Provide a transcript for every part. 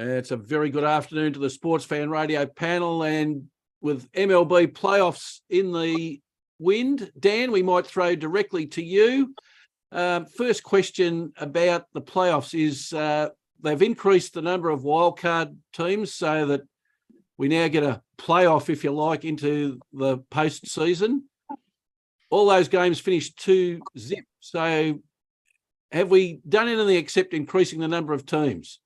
It's a very good afternoon to the Sportsfan Radio panel, and with MLB playoffs in the wind, Dan, we might throw directly to you. First question about the playoffs is they've increased the number of wildcard teams so that we now get a playoff, if you like, into the postseason. All those games finished 2-0. So have we done anything except increasing the number of teams?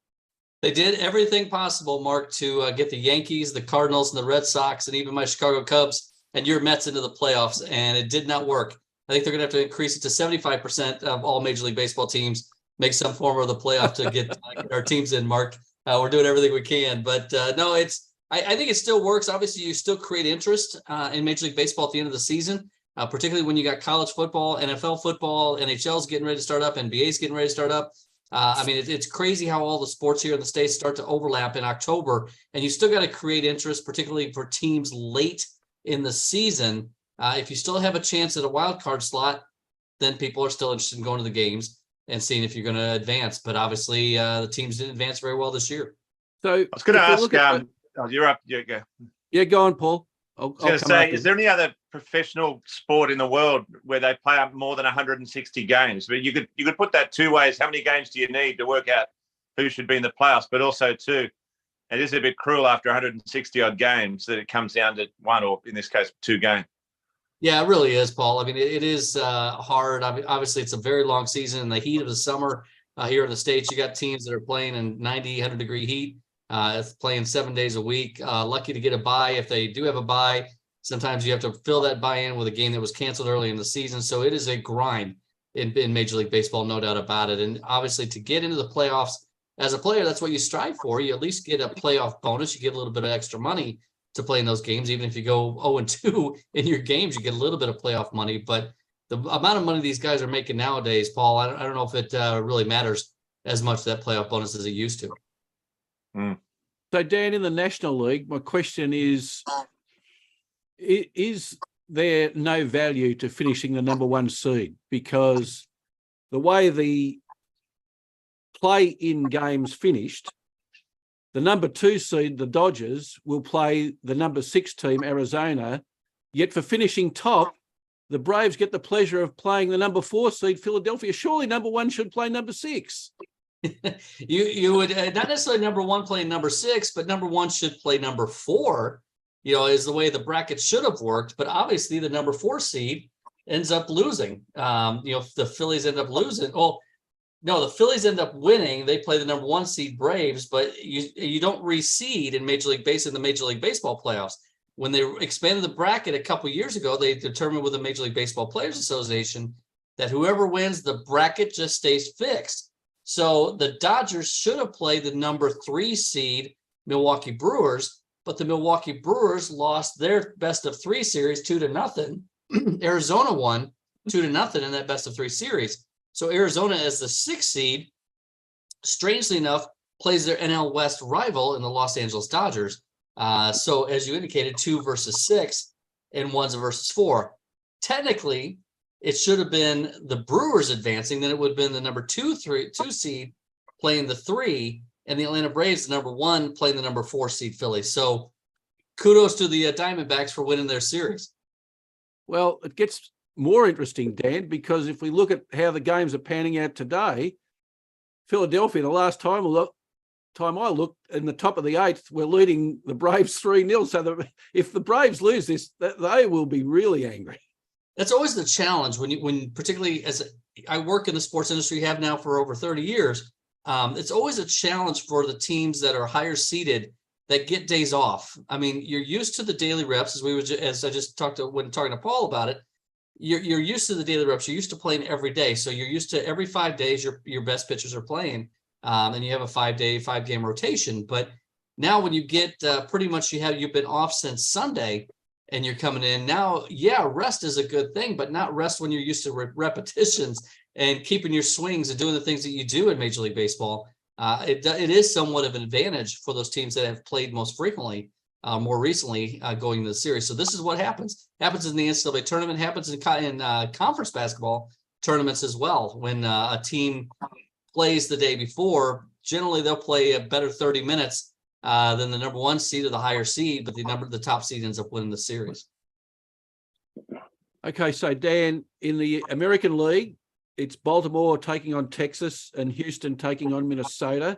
They did everything possible, Mark, to get the Yankees, the Cardinals, and the Red Sox, and even my Chicago Cubs and your Mets into the playoffs, and it did not work. I think they're going to have to increase it to 75% of all Major League Baseball teams make some form of the playoff to get our teams in, Mark. We're doing everything we can. But no, I think it still works. Obviously, you still create interest in Major League Baseball at the end of the season, particularly when you got college football, NFL football, NHL's getting ready to start up, NBA's getting ready to start up. I mean, it's crazy how all the sports here in the States start to overlap in October, and you still got to create interest, particularly for teams late in the season. If you still have a chance at a wild card slot, then people are still interested in going to the games and seeing if you're going to advance. But obviously, the teams didn't advance very well this year. So I was going to ask, you're up. You go. Yeah, go on, Paul. I was going to say, is there any other professional sport in the world where they play up more than 160 games? But you could put that two ways. How many games do you need to work out who should be in the playoffs? But also, too, it is a bit cruel after 160 odd games that it comes down to one, or in this case, two games. Yeah, it really is, Paul. I mean, it is hard. I mean, obviously, it's a very long season in the heat of the summer here in the States. You got teams that are playing in 90, 100-degree heat. It's playing 7 days a week. Lucky to get a bye. If they do have a bye, sometimes you have to fill that bye in with a game that was canceled early in the season. So it is a grind in Major League Baseball, no doubt about it. And obviously, to get into the playoffs as a player, that's what you strive for. You at least get a playoff bonus. You get a little bit of extra money to play in those games. Even if you go 0-2 in your games, you get a little bit of playoff money. But the amount of money these guys are making nowadays, Paul, I don't know if it really matters as much, that playoff bonus, as it used to. So, Dan, in the National League, my question is there no value to finishing the number one seed? Because the way the play-in games finished, the number 2 seed, the Dodgers, will play the number 6 team, Arizona, yet for finishing top, the Braves get the pleasure of playing the number 4 seed, Philadelphia. Surely number 1 should play number 6. You would not necessarily number 1 playing number 6, but number 1 should play number 4, is the way the bracket should have worked. But obviously the number 4 seed ends up losing. The Phillies end up losing. Well, no, the Phillies end up winning. They play the number 1 seed Braves, but you don't reseed in Major League Baseball in the Major League Baseball playoffs. When they expanded the bracket a couple of years ago, they determined with the Major League Baseball Players Association that whoever wins the bracket just stays fixed. So the Dodgers should have played the number 3 seed Milwaukee Brewers, but the Milwaukee Brewers lost their best of 3 series 2-0. Arizona won 2-0 in that best of 3 series. So Arizona, as the 6th seed, strangely enough, plays their NL West rival in the Los Angeles Dodgers. So as you indicated, 2 versus 6 and 1 versus 4. Technically, it should have been the Brewers advancing. Then it would have been the number 2 seed playing the 3, and the Atlanta Braves, the number 1, playing the number 4 seed Phillies. So kudos to the Diamondbacks for winning their series. Well, it gets more interesting, Dan, because if we look at how the games are panning out today, Philadelphia, the last time I looked, in the top of the 8th, we're leading the Braves 3-0. So if the Braves lose this, they will be really angry. That's always the challenge when particularly as I work in the sports industry, have now for over 30 years. It's always a challenge for the teams that are higher seeded that get days off. I mean, you're used to the daily reps, as I just talked to when talking to Paul about it. You're used to the daily reps. You're used to playing every day, so you're used to every 5 days your best pitchers are playing, and you have a 5-game rotation. But now when you get pretty much you've been off since Sunday. And you're coming in now, rest is a good thing, but not rest when you're used to repetitions and keeping your swings and doing the things that you do in Major League Baseball. It is somewhat of an advantage for those teams that have played most frequently, more recently, going into the series. So this is what happens. Happens in the NCAA tournament, happens in conference basketball tournaments as well. When a team plays the day before, generally they'll play a better 30 minutes than the number one seed or the higher seed, but the top seed ends up winning the series. Okay, so Dan, in the American League, it's Baltimore taking on Texas and Houston taking on Minnesota.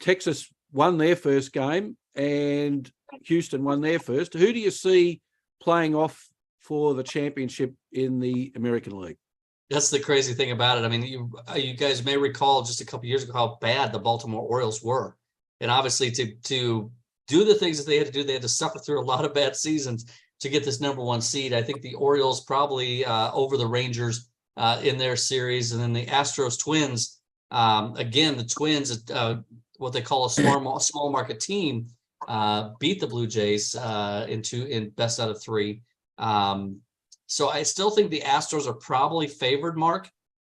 Texas won their first game and Houston won their first. Who do you see playing off for the championship in the American League? That's the crazy thing about it. I mean, you guys may recall just a couple years ago how bad the Baltimore Orioles were. And obviously to do the things that they had to do, they had to suffer through a lot of bad seasons to get this number one seed. I think the Orioles probably over the Rangers in their series. And then the Astros Twins, again, the Twins, what they call a small market team, beat the Blue Jays in best out of three. So I still think the Astros are probably favored, Mark.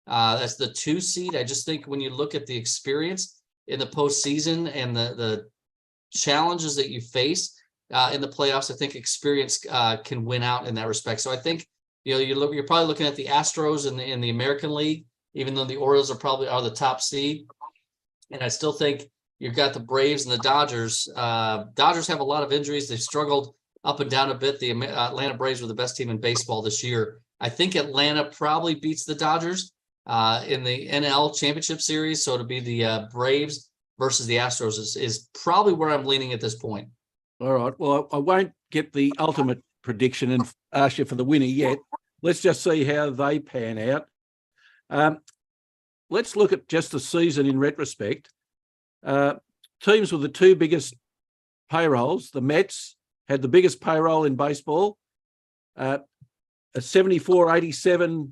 That's the 2 seed. I just think when you look at the experience in the postseason and the challenges that you face in the playoffs, I think experience can win out in that respect. So I think you're probably looking at the Astros in the American League, even though the Orioles are the top seed. And I still think you've got the Braves and the Dodgers. Dodgers have a lot of injuries. They've struggled up and down a bit. The Atlanta Braves were the best team in baseball this year. I think Atlanta probably beats the Dodgers in the NL Championship Series. So it'll be the Braves versus the Astros is probably where I'm leaning at this point. All right. Well, I won't get the ultimate prediction and ask you for the winner yet. Let's just see how they pan out. Let's look at just the season in retrospect. Teams with the 2 biggest payrolls, the Mets had the biggest payroll in baseball, a 74-87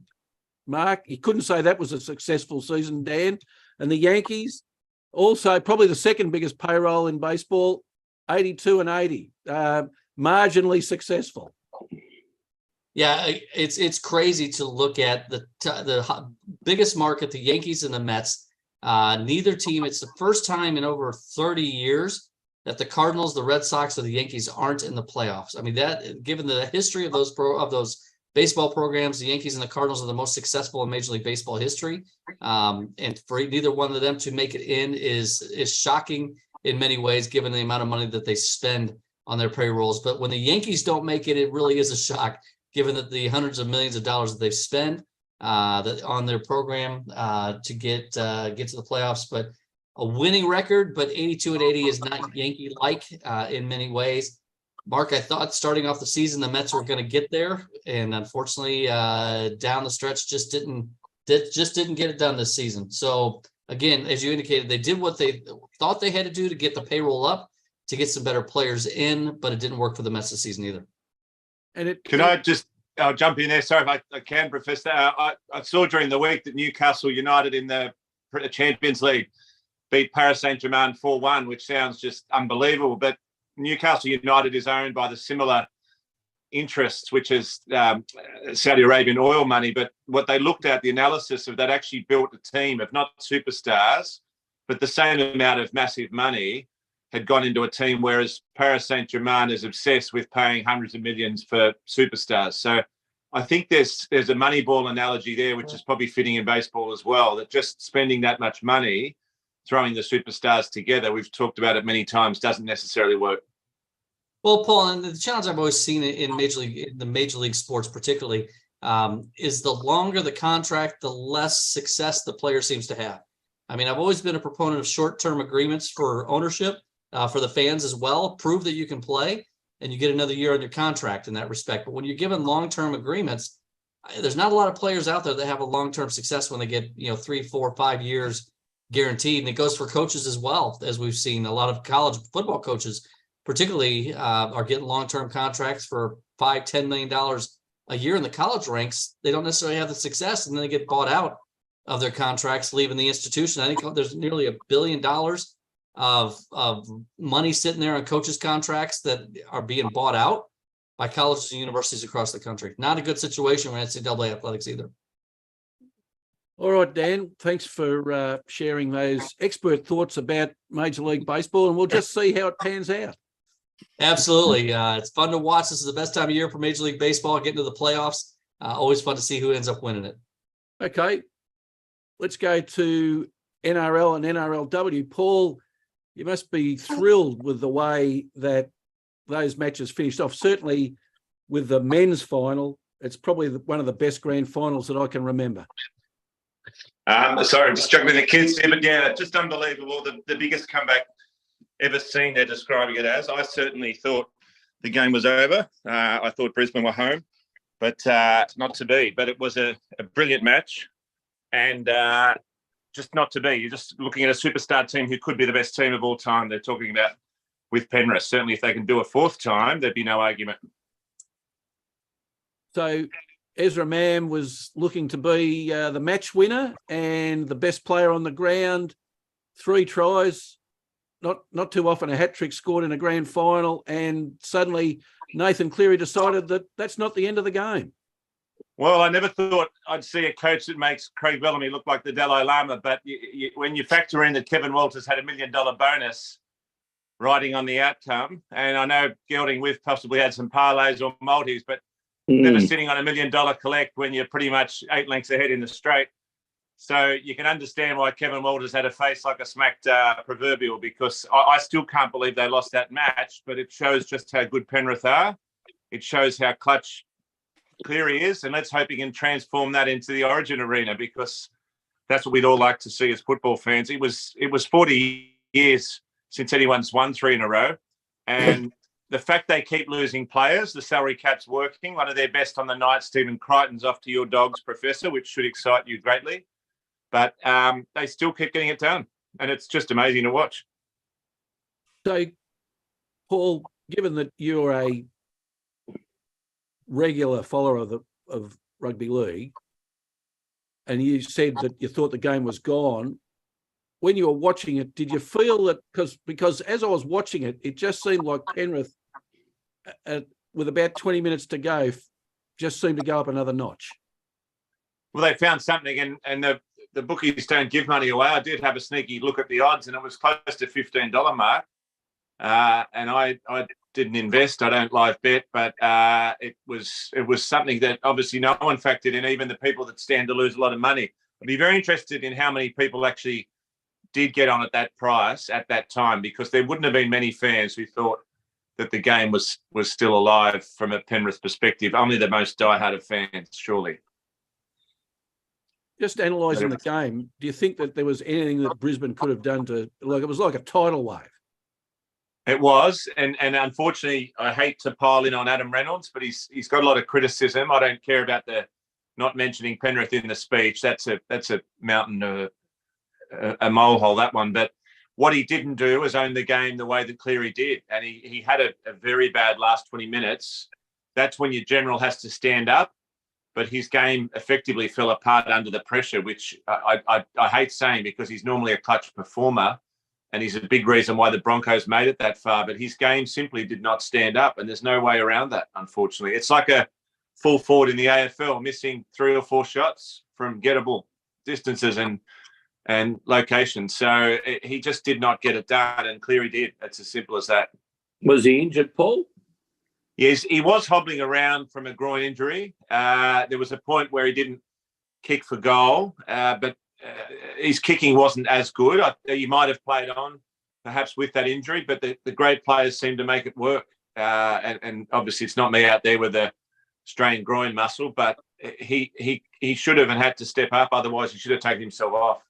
mark. You couldn't say that was a successful season, Dan. And the Yankees, also probably the second biggest payroll in baseball, 82-80, marginally successful. Yeah, it's crazy to look at the biggest market, the Yankees and the Mets. Neither team, it's the first time in over 30 years that the Cardinals, the Red Sox, or the Yankees aren't in the playoffs. I mean, that given the history of those baseball programs, the Yankees and the Cardinals are the most successful in Major League Baseball history. And for neither one of them to make it in is shocking in many ways, given the amount of money that they spend on their payrolls. But when the Yankees don't make it, it really is a shock, given that the hundreds of millions of dollars that they've spent on their program to get to the playoffs. But a winning record, but 82-80 is not Yankee-like in many ways. Mark, I thought starting off the season the Mets were going to get there, and unfortunately, down the stretch just didn't get it done this season. So again, as you indicated, they did what they thought they had to do to get the payroll up, to get some better players in, but it didn't work for the Mets this season either. And I'll jump in there. Sorry if I can, Professor. I saw during the week that Newcastle United in the Champions League beat Paris Saint-Germain 4-1, which sounds just unbelievable. But Newcastle United is owned by the similar interests, which is Saudi Arabian oil money. But what they looked at, the analysis of that, actually built a team of not superstars, but the same amount of massive money had gone into a team, whereas Paris Saint-Germain is obsessed with paying hundreds of millions for superstars. So I think there's a Moneyball analogy there, which is probably fitting in baseball as well, that just spending that much money, throwing the superstars together, we've talked about it many times, doesn't necessarily work. Well, Paul, and the challenge I've always seen in the major league sports particularly, is the longer the contract, the less success the player seems to have. I mean, I've always been a proponent of short-term agreements for ownership, for the fans as well. Prove that you can play, and you get another year on your contract in that respect. But when you're given long-term agreements, there's not a lot of players out there that have a long-term success when they get 3, 4, 5 years guaranteed. And it goes for coaches as well, as we've seen. A lot of college football coaches particularly are getting long-term contracts for $5-10 million a year in the college ranks. They don't necessarily have the success, and then they get bought out of their contracts, leaving the institution. I think there's nearly $1 billion of money sitting there on coaches' contracts that are being bought out by colleges and universities across the country. Not a good situation for NCAA athletics either. All right, Dan, thanks for sharing those expert thoughts about Major League Baseball, and we'll just see how it pans out. Absolutely. It's fun to watch. This is the best time of year for Major League Baseball, getting to the playoffs. Always fun to see who ends up winning it. Okay, let's go to NRL and NRLW. Paul, you must be thrilled with the way that those matches finished off. Certainly with the men's final, it's probably one of the best grand finals that I can remember. Sorry, I'm just juggling the kids here, but yeah, just unbelievable. The biggest comeback ever seen, they're describing it as. I certainly thought the game was over. I thought Brisbane were home, but not to be. But it was a brilliant match, and just not to be. You're just looking at a superstar team who could be the best team of all time. They're talking about with Penrith. Certainly, if they can do a fourth time, there'd be no argument. So Ezra Mam was looking to be the match winner and the best player on the ground. 3 tries, not too often a hat trick scored in a grand final, and suddenly Nathan Cleary decided that that's not the end of the game. Well, I never thought I'd see a coach that makes Craig Bellamy look like the Dalai Lama, but when you factor in that Kevin Walters had $1 million bonus riding on the outcome, and I know Gelding with possibly had some parlays or multis, but never sitting on $1 million collect when you're pretty much 8 lengths ahead in the straight. So you can understand why Kevin Walters had a face like a smacked proverbial, because I still can't believe they lost that match, but it shows just how good Penrith are. It shows how clutch Cleary is, and let's hope he can transform that into the Origin arena, because that's what we'd all like to see as football fans. It was 40 years since anyone's won 3 in a row, and the fact they keep losing players, the salary cap's working. One of their best on the night, Stephen Crichton's off to your dogs, Professor, which should excite you greatly. But they still keep getting it done, and it's just amazing to watch. So, Paul, given that you're a regular follower of rugby league, and you said that you thought the game was gone, when you were watching it, did you feel that because as I was watching it, it just seemed like Penrith, with about 20 minutes to go, just seemed to go up another notch? Well, they found something, and the bookies don't give money away. I did have a sneaky look at the odds, and it was close to $15 mark. And I didn't invest. I don't live bet, but it was something that obviously no one factored in, even the people that stand to lose a lot of money. I'd be very interested in how many people actually did get on at that price at that time, because there wouldn't have been many fans who thought that the game was still alive from a Penrith perspective. Only the most diehard of fans, surely. Just analysing the game, do you think that there was anything that Brisbane could have done to, like, it was like a tidal wave? It was, and unfortunately, I hate to pile in on Adam Reynolds, but he's got a lot of criticism. I don't care about the not mentioning Penrith in the speech. That's a mountain, a molehill, that one. But what he didn't do was own the game the way that Cleary did, and he had a very bad last 20 minutes. That's when your general has to stand up. But his game effectively fell apart under the pressure, which I hate saying, because he's normally a clutch performer and he's a big reason why the Broncos made it that far. But his game simply did not stand up, and there's no way around that, unfortunately. It's like a full forward in the AFL, missing 3 or 4 shots from gettable distances and locations. So he just did not get it done, and Cleary did. It's as simple as that. Was he injured, Paul? Yes, he was hobbling around from a groin injury. There was a point where he didn't kick for goal, but his kicking wasn't as good. He might have played on, perhaps with that injury, but the great players seem to make it work. And obviously it's not me out there with a strained groin muscle, but he should have and had to step up. Otherwise, he should have taken himself off.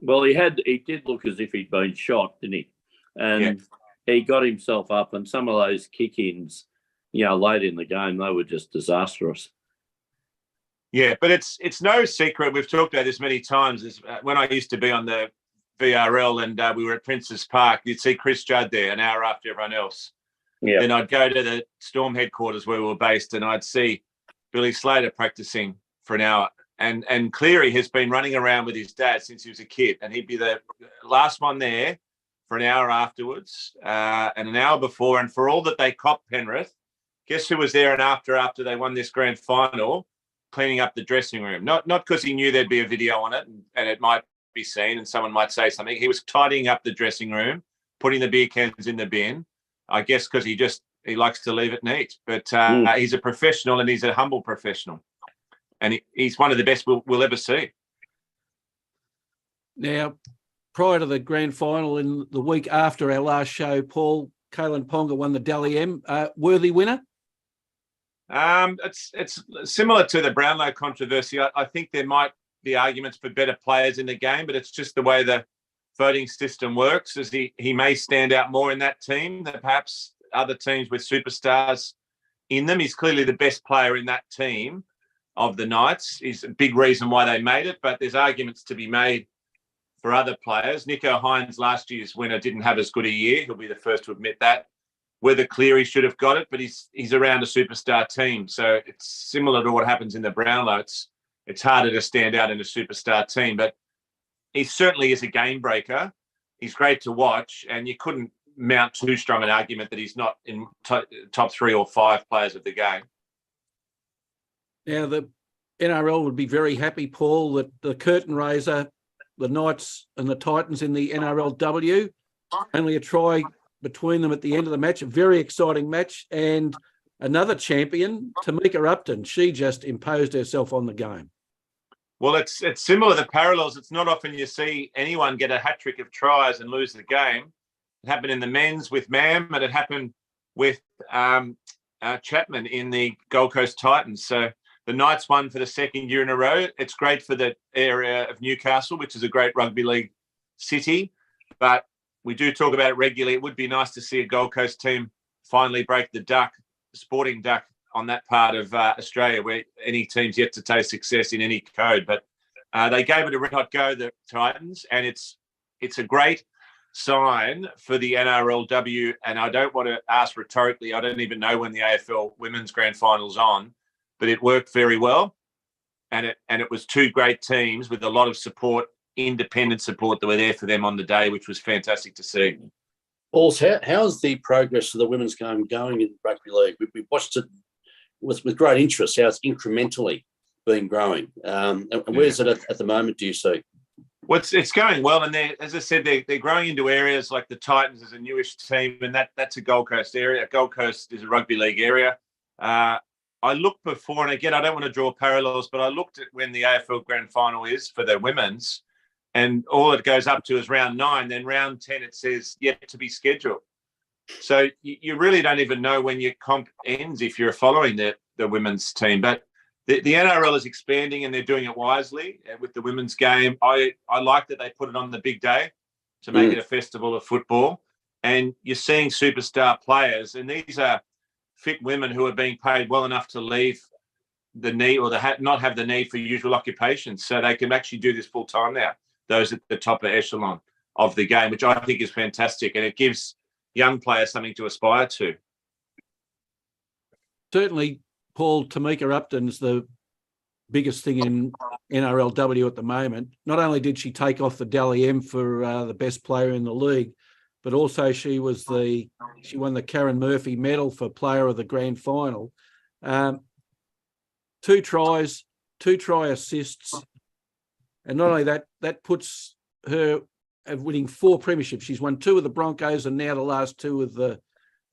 Well, he did look as if he'd been shot, didn't he? And he got himself up, and some of those kick-ins, late in the game, they were just disastrous. Yeah, but it's no secret. We've talked about this many times. When I used to be on the VRL and we were at Princes Park, you'd see Chris Judd there an hour after everyone else. Yeah. Then I'd go to the Storm headquarters where we were based, and I'd see Billy Slater practicing for an hour. And Cleary has been running around with his dad since he was a kid, and he'd be the last one there for an hour afterwards and an hour before. And for all that they copped Penrith, guess who was there and after they won this grand final, cleaning up the dressing room? Not because he knew there'd be a video on it and it might be seen and someone might say something. He was tidying up the dressing room, putting the beer cans in the bin, I guess because he likes to leave it neat. But he's a professional, and he's a humble professional. And he's one of the best we'll ever see. Now, prior to the grand final in the week after our last show, Paul, Kalen Ponga won the Dalligan. Worthy winner? It's similar to the Brownlow controversy. I think there might be arguments for better players in the game, but it's just the way the voting system works. As he may stand out more in that team than perhaps other teams with superstars in them. He's clearly the best player in that team of the Knights. He's a big reason why they made it, but there's arguments to be made for other players. Nicho Hynes, last year's winner, didn't have as good a year. He'll be the first to admit that. Whether Cleary should have got it, but he's around a superstar team. So it's similar to what happens in the Brownlow. It's harder to stand out in a superstar team, but he certainly is a game breaker. He's great to watch, and you couldn't mount too strong an argument that he's not in top 3 or 5 players of the game. Now, the NRL would be very happy, Paul, that the curtain raiser, the Knights and the Titans in the NRLW, only a try between them at the end of the match. A very exciting match. And another champion, Tamika Upton, she just imposed herself on the game. Well, it's similar to parallels. It's not often you see anyone get a hat-trick of tries and lose the game. It happened in the men's with Mam, and it happened with Chapman in the Gold Coast Titans. So the Knights won for the second year in a row. It's great for the area of Newcastle, which is a great rugby league city. But we do talk about it regularly. It would be nice to see a Gold Coast team finally break the sporting duck on that part of Australia, where any team's yet to taste success in any code. But they gave it a red hot go, the Titans, and it's a great sign for the NRLW. And I don't want to ask rhetorically, I don't even know when the AFL Women's Grand Final's on, but it worked very well. And it was 2 great teams with a lot of support, independent support that were there for them on the day, which was fantastic to see. Paul, how's the progress of the women's game going in rugby league? We've watched it with great interest, how it's incrementally been growing. And where's it at the moment, do you see? Well, it's going well, and as I said, they're growing into areas like the Titans is a newish team, and that's a Gold Coast area. Gold Coast is a rugby league area. I looked before, and again, I don't want to draw parallels, but I looked at when the AFL Grand Final is for the women's, and all it goes up to is round 9. Then round 10, it says yet to be scheduled. So you really don't even know when your comp ends if you're following the women's team. But the NRL is expanding, and they're doing it wisely with the women's game. I like that they put it on the big day to make it a festival of football. And you're seeing superstar players, and these are fit women who are being paid well enough to leave the need or not have the need for usual occupations. So they can actually do this full time now, those at the top of echelon of the game, which I think is fantastic. And it gives young players something to aspire to. Certainly, Paul, Tamika Upton's the biggest thing in NRLW at the moment. Not only did she take off the Dally M for the best player in the league, but also she won the Karen Murphy medal for player of the grand final. 2 tries, 2 try assists. And not only that puts her at winning 4 premierships. She's won 2 with the Broncos and now the last 2 with the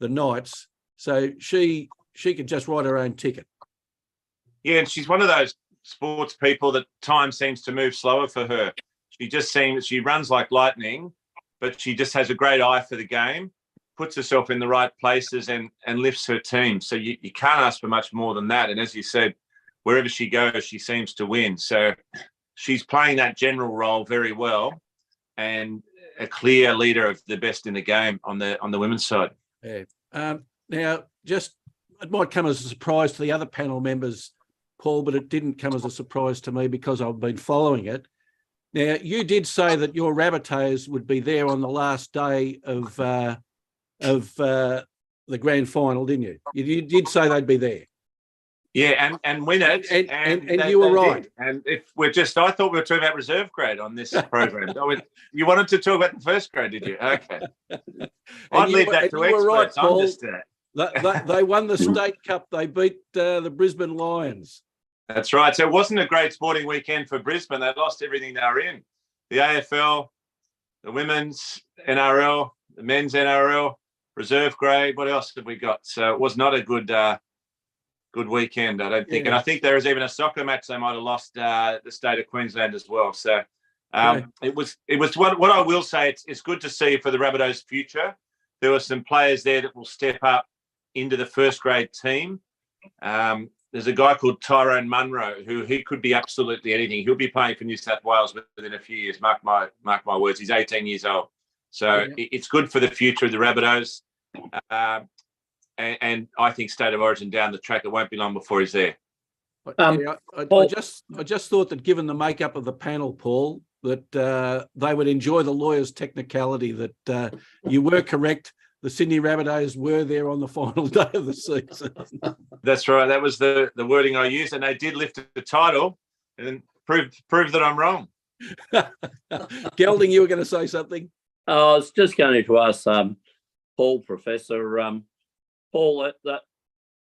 Knights. So she could just write her own ticket. Yeah, and she's one of those sports people that time seems to move slower for her. She runs like lightning, but she just has a great eye for the game, puts herself in the right places and lifts her team. So you can't ask for much more than that. And as you said, wherever she goes, she seems to win. So she's playing that general role very well and a clear leader of the best in the game on the women's side. Yeah. Now, it might come as a surprise to the other panel members, Paul, but it didn't come as a surprise to me because I've been following it. Now, you did say that your Rabbitohs would be there on the last day of the grand final, didn't you? You did say they'd be there. Yeah, and win it. And you were right. Did. And I thought we were talking about reserve grade on this program. You wanted to talk about the first grade, did you? Okay. I'd leave that to experts. Right, Paul. I'm just They won the State Cup. They beat the Brisbane Lions. That's right. So it wasn't a great sporting weekend for Brisbane. They lost everything they were in. The AFL, the women's NRL, the men's NRL, reserve grade. What else have we got? So it was not a good weekend, I don't think. Yeah. And I think there was even a soccer match they might have lost the state of Queensland as well. So It was what I will say. It's good to see for the Rabbitohs' future. There were some players there that will step up into the first grade team. There's a guy called Tyrone Munro who he could be absolutely anything. He'll be playing for New South Wales within a few years. Mark my words. He's 18 years old, so it's good for the future of the Rabbitohs. And I think State of Origin down the track, it won't be long before he's there. I just thought that given the makeup of the panel, Paul, that they would enjoy the lawyer's technicality, that you were correct. The Sydney Rabbitohs were there on the final day of the season. That's right. That was the wording I used, and they did lift the title and prove that I'm wrong. Gelding, you were going to say something? I was just going to ask Paul, Professor Paul, that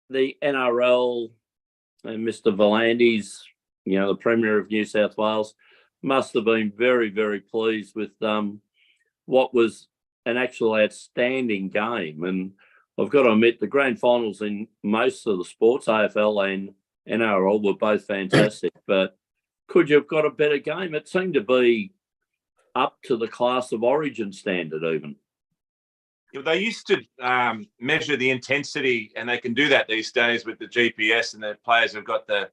the NRL and Mr. Volandis, the Premier of New South Wales, must have been very, very pleased with what was an actual outstanding game. And I've got to admit, the grand finals in most of the sports, AFL and NRL, were both fantastic. But could you have got a better game? It seemed to be up to the class of Origin standard even. They used to measure the intensity, and they can do that these days with the GPS, and the players have got the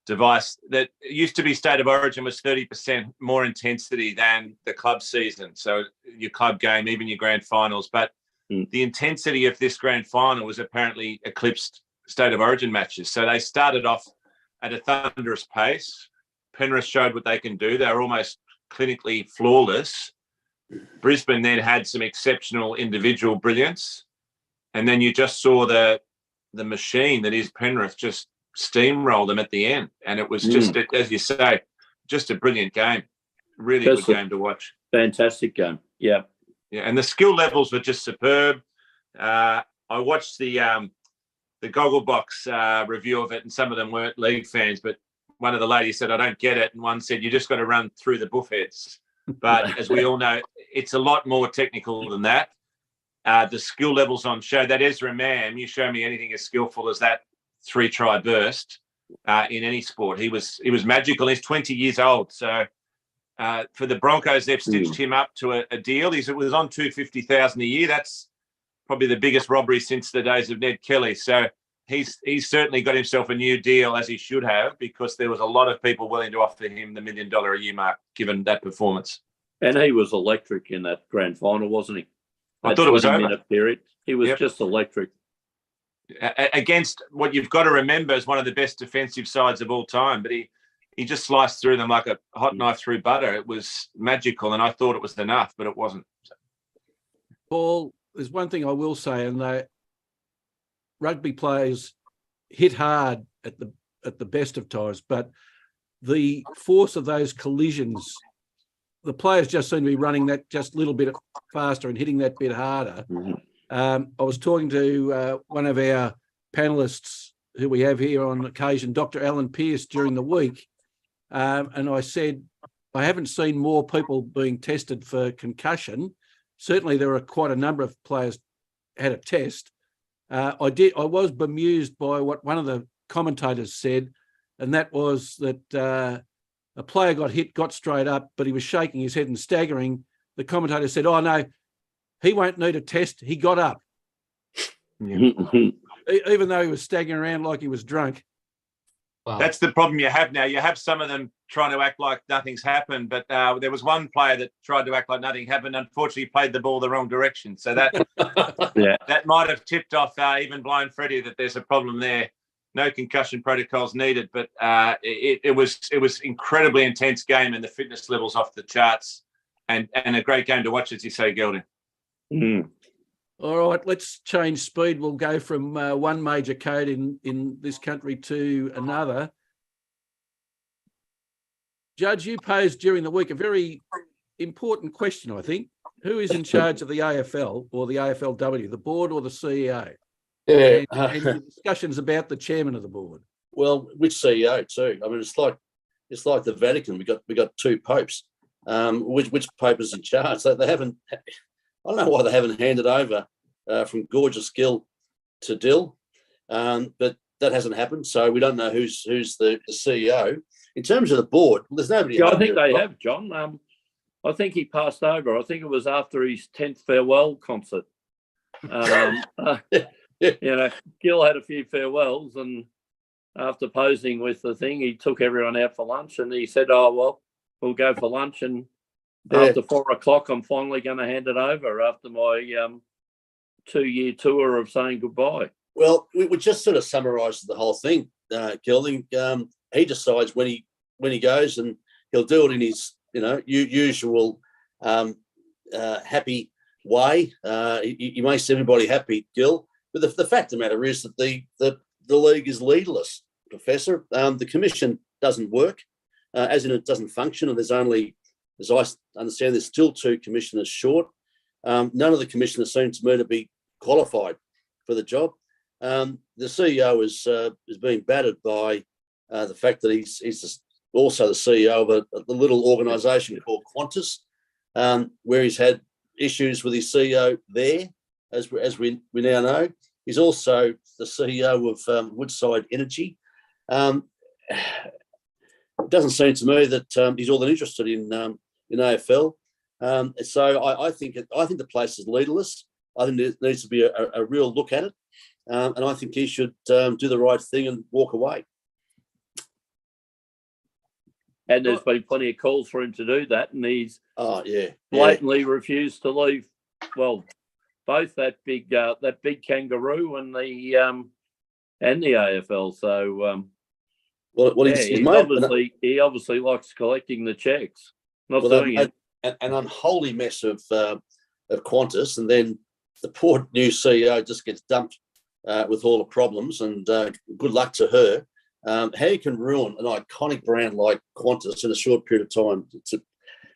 device. That used to be State of Origin was 30% more intensity than the club season. So your club game, even your grand finals. But the intensity of this grand final was apparently eclipsed State of Origin matches. So they started off at a thunderous pace. Penrith showed what they can do. They were almost clinically flawless. Brisbane then had some exceptional individual brilliance. And then you just saw the machine that is Penrith just steamroll them at the end, and it was just as you say, just a brilliant game. Really good game to watch. Fantastic game. Yeah, and the skill levels were just superb. I watched the Gogglebox review of it, and some of them weren't league fans, but one of the ladies said, "I don't get it," and one said, "You just got to run through the buffheads." But as we all know, it's a lot more technical than that. The skill levels on show. That Ezra Mam, you show me anything as skillful as that 3-try burst in any sport. He was magical. He's 20 years old. So for the Broncos, they've stitched him up to a deal. It was on $250,000 a year. That's probably the biggest robbery since the days of Ned Kelly. So he's certainly got himself a new deal, as he should have, because there was a lot of people willing to offer him the $1 million a year mark, given that performance. And he was electric in that grand final, wasn't he? I thought it was over. 20-minute period. He was just electric. Against what you've got to remember is one of the best defensive sides of all time, but he just sliced through them like a hot knife through butter. It was magical, and I thought it was enough, but it wasn't. Paul, there's one thing I will say, and that rugby players hit hard at the best of times, but the force of those collisions, the players just seem to be running that just a little bit faster and hitting that bit harder. I was talking to one of our panellists who we have here on occasion, Dr. Alan Pearce, during the week, and I said, I haven't seen more people being tested for concussion. Certainly there are quite a number of players had a test. I was bemused by what one of the commentators said, and that was that a player got hit, got straight up, but he was shaking his head and staggering. The commentator said, "Oh no, he won't need a test. He got up." Even though he was staggering around like he was drunk. Wow. That's the problem you have now. You have some of them trying to act like nothing's happened, but there was one player that tried to act like nothing happened. Unfortunately, played the ball the wrong direction. So that that might have tipped off even Blind Freddie that there's a problem there. No concussion protocols needed, but it was incredibly intense game, and the fitness levels off the charts, and a great game to watch, as you say, Gelding. All right, let's change speed. We'll go from one major code in this country to another. Judge, you posed during the week a very important question, I think. Who is in charge of the AFL or the AFLW, the board or the CEO? Yeah. And discussions about the chairman of the board. Well, which CEO too? I mean, it's like the Vatican. We got two popes. Which pope is in charge? They haven't. I don't know why they haven't handed over from Gorgeous Gill to Dill, but that hasn't happened. So we don't know who's the CEO. In terms of the board, there's nobody. Yeah, I think they have, John. I think he passed over. I think it was after his 10th farewell concert. Gil had a few farewells, and after posing with the thing, he took everyone out for lunch, and he said, "Oh well, we'll go for lunch." And after 4 o'clock, I'm finally going to hand it over after my 2-year tour of saying goodbye. Well, we just sort of summarised the whole thing, Gelding. He decides when he goes, and he'll do it in his usual happy way. He makes everybody happy, Gil. But the fact of the matter is that the league is leaderless, Professor. The commission doesn't work, as in it doesn't function, and there's only, as I understand, there's still 2 commissioners short. None of the commissioners seem to me to be qualified for the job. The CEO is being battered by the fact that he's also the CEO of a little organisation called Qantas, where he's had issues with his CEO there, as we now know. He's also the CEO of Woodside Energy. It doesn't seem to me that he's all that interested in AFL. So I think the place is leaderless. I think there needs to be a real look at it, and I think he should do the right thing and walk away. And there's been plenty of calls for him to do that, and he's blatantly refused to leave. Well, both that big kangaroo and the AFL. So he obviously likes collecting the checks, not doing it. An unholy mess of Qantas, and then the poor new CEO just gets dumped with all the problems. And good luck to her. How you can ruin an iconic brand like Qantas in a short period of time,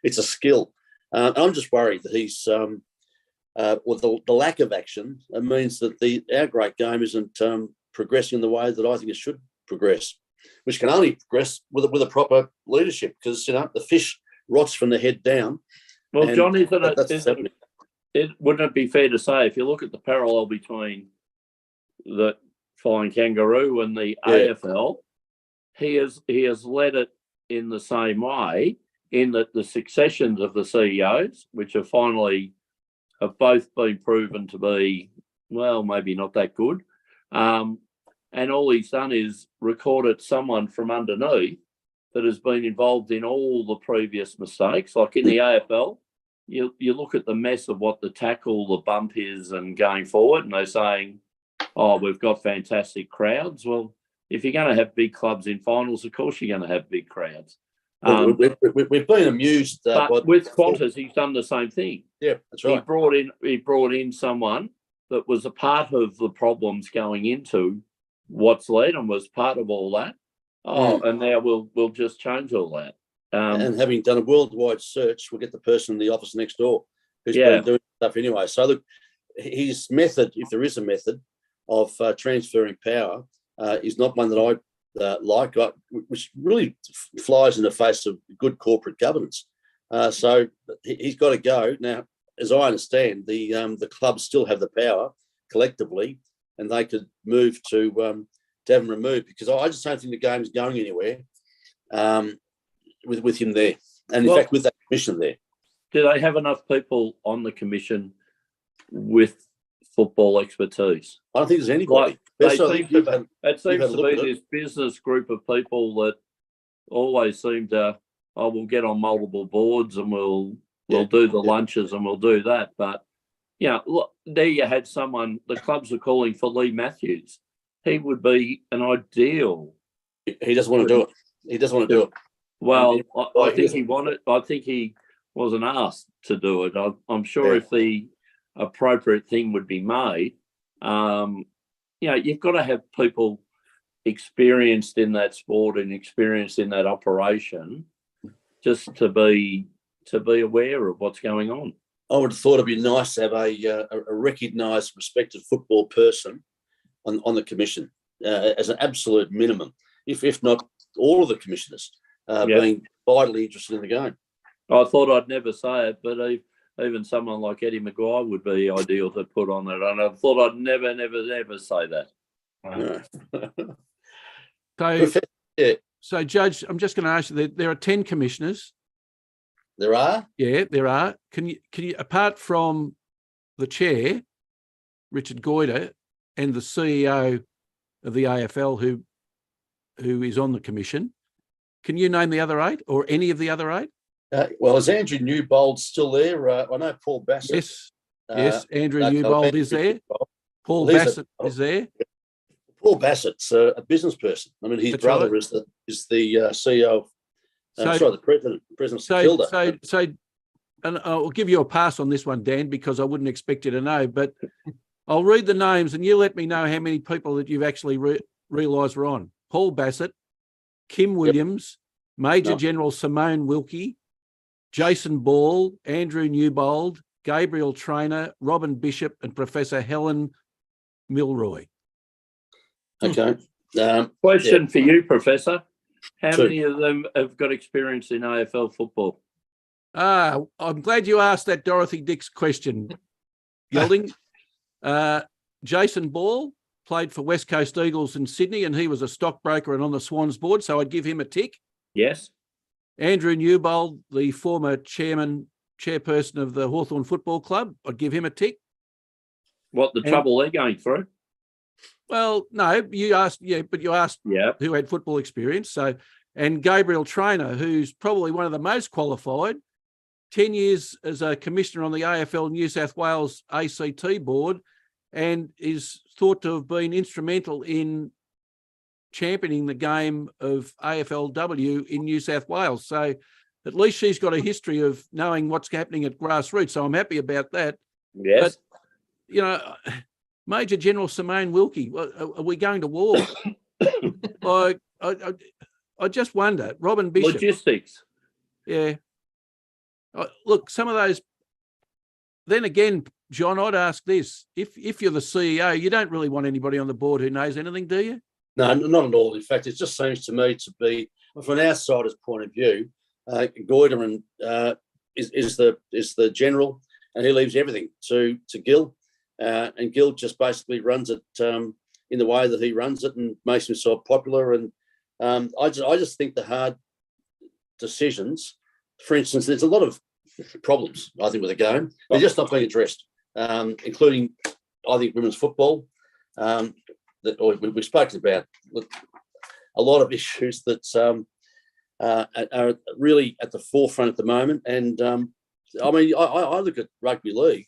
it's a skill. I'm just worried that he's, with the lack of action, it means that our great game isn't progressing in the way that I think it should progress, which can only progress with a proper leadership, because, the fish rots from the head down. Well, John, wouldn't it be fair to say, if you look at the parallel between the Flying Kangaroo and the AFL, he has led it in the same way, in that the successions of the CEOs, which have both been proven to be, well, maybe not that good, and all he's done is recorded someone from underneath that has been involved in all the previous mistakes. Like in the AFL, you look at the mess of what the tackle, the bump is, and going forward, and they're saying, "Oh, we've got fantastic crowds." Well, if you're going to have big clubs in finals, of course you're going to have big crowds. We've been amused. But with Qantas, he's done the same thing. Yeah, that's right. He brought in someone that was a part of the problems going into what's led, and was part of all that. And now we'll just change all that. And having done a worldwide search, we'll get the person in the office next door who's been doing stuff anyway. So look, his method, if there is a method of transferring power, is not one that I like, which really flies in the face of good corporate governance. So he's got to go. Now, as I understand, the clubs still have the power collectively, and they could move to have him removed, because I just don't think the game's going anywhere with him there. And in fact, with that commission there. Do they have enough people on the commission with football expertise? I don't think there's anybody. It seems to be this business group of people that always seem to, we'll get on multiple boards and we'll do the lunches and we'll do that. But, look, there you had someone, the clubs are calling for Lee Matthews. He would be an ideal. He doesn't want to do it. He doesn't want to do it. Well, I think he wanted. I think he wasn't asked to do it. I'm sure if the appropriate thing would be made, you've got to have people experienced in that sport and experienced in that operation, just to be aware of what's going on. I would have thought it'd be nice to have a recognised, respected football person on the commission as an absolute minimum, if not all of the commissioners being vitally interested in the game. I thought I'd never say it, but even someone like Eddie Maguire would be ideal to put on it. And I thought I'd never say that. No. So, So, Judge, I'm just going to ask you, there are 10 commissioners. There are? Yeah, there are. Can you, apart from the chair, Richard Goyder, and the CEO of the AFL who is on the commission, can you name the other 8 or any of the other 8? Well, is Andrew Newbold still there? I know Paul Bassett. Yes. Yes, Andrew Newbold is there. Paul Well, Bassett is there. Paul Bassett's a business person. I mean, his That's brother right. is the CEO of, the president of Kilda. So, and I'll give you a pass on this one, Dan, because I wouldn't expect you to know, but I'll read the names and you let me know how many people that you've actually realised were on. Paul Bassett, Kim Williams, Major General Simone Wilkie, Jason Ball, Andrew Newbold, Gabriel Traynor, Robin Bishop, and Professor Helen Milroy. Okay. Question for you, Professor. How many of them have got experience in AFL football? I'm glad you asked that Dorothy Dix question, Gelding. Jason Ball played for West Coast Eagles in Sydney, and he was a stockbroker and on the Swans board, so I'd give him a tick. Yes. Andrew Newbold, the former chairperson of the Hawthorn Football Club, I'd give him a tick. What the trouble they're going through? Well, no, you asked, but you asked who had football experience. So, and Gabriel Traynor, who's probably one of the most qualified, 10 years as a commissioner on the AFL New South Wales ACT board, and is thought to have been instrumental in championing the game of AFLW in New South Wales. So at least she's got a history of knowing what's happening at grassroots. So I'm happy about that. Yes. But, Major General Simone Wilkie, are we going to war? I just wonder. Robin Bishop. Logistics. Yeah. Look, some of those. Then again, John, I'd ask this: if you're the CEO, you don't really want anybody on the board who knows anything, do you? No, not at all. In fact, it just seems to me to be, from an outsider's point of view, Goyder is the general, and he leaves everything to Gil. And Gil just basically runs it in the way that he runs it and makes himself popular. And I just think the hard decisions, for instance, there's a lot of problems, I think, with the game. They're just not being addressed, including, I think, women's football. We've spoken about a lot of issues that are really at the forefront at the moment. And I mean, I look at rugby league,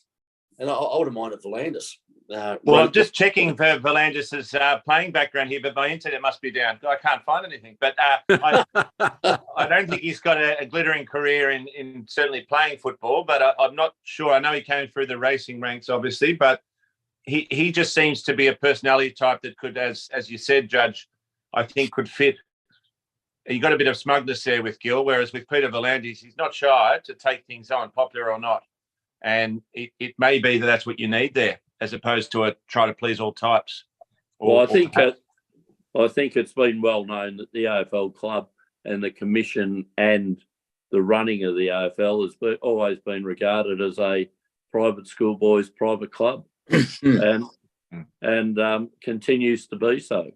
and I wouldn't mind if Volandis. Well, I'm just checking for Volandis's playing background here, but my internet must be down. I can't find anything. But I don't think he's got a glittering career in certainly playing football, but I'm not sure. I know he came through the racing ranks, obviously, but he just seems to be a personality type that could, as you said, Judge, I think could fit. You got a bit of smugness there with Gil, whereas with Peter Volandis, he's not shy to take things on, popular or not. And it may be that that's what you need there, as opposed to try to please all types. Well, I think it's been well known that the AFL club and the commission and the running of the AFL has always been regarded as a private schoolboys private club, and continues to be so.